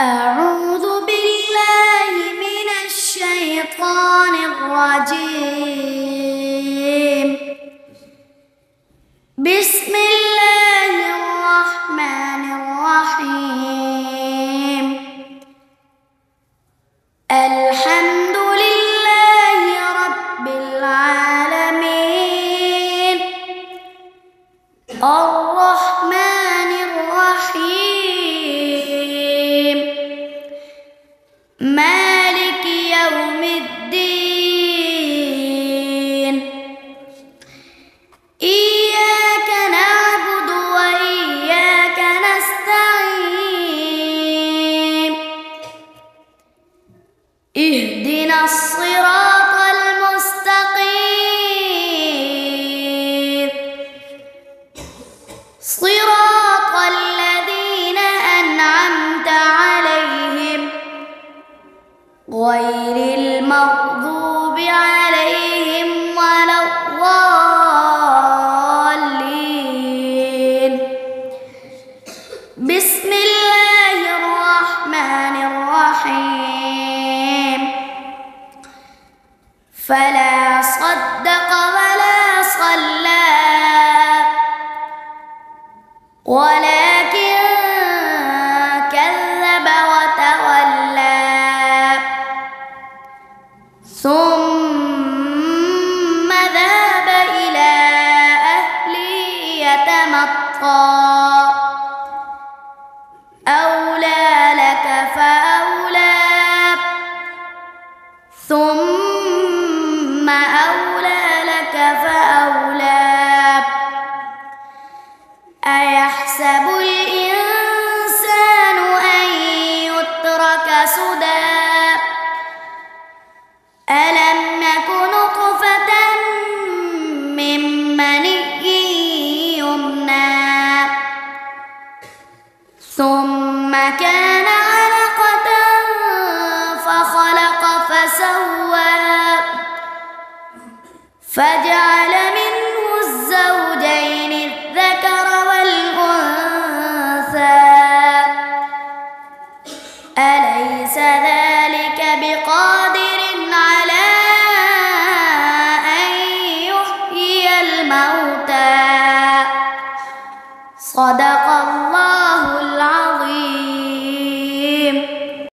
أعوذ بالله من الشيطان الرجيم. بسم الله الرحمن الرحيم. الحمد لله رب العالمين الرحمن الرحيم مالك يوم الدين. إياك نعبد وإياك نستعين. اهدنا الصراط المستقيم صراط الذين أنعمت عليهم غير المغضوب عليهم ولا الضالين. بسم الله الرحمن الرحيم. فلا صدق ولا صلى ولكن كذب وتولى ثم ذهب إلى أهله يتمطى. أولى لك فأولى ثم أولى لك فأولى. أيحسب الإنسان أن يترك سدى ألم يك نطفة من مني يمنى ثم كان علقة فخلق فسوى فجعل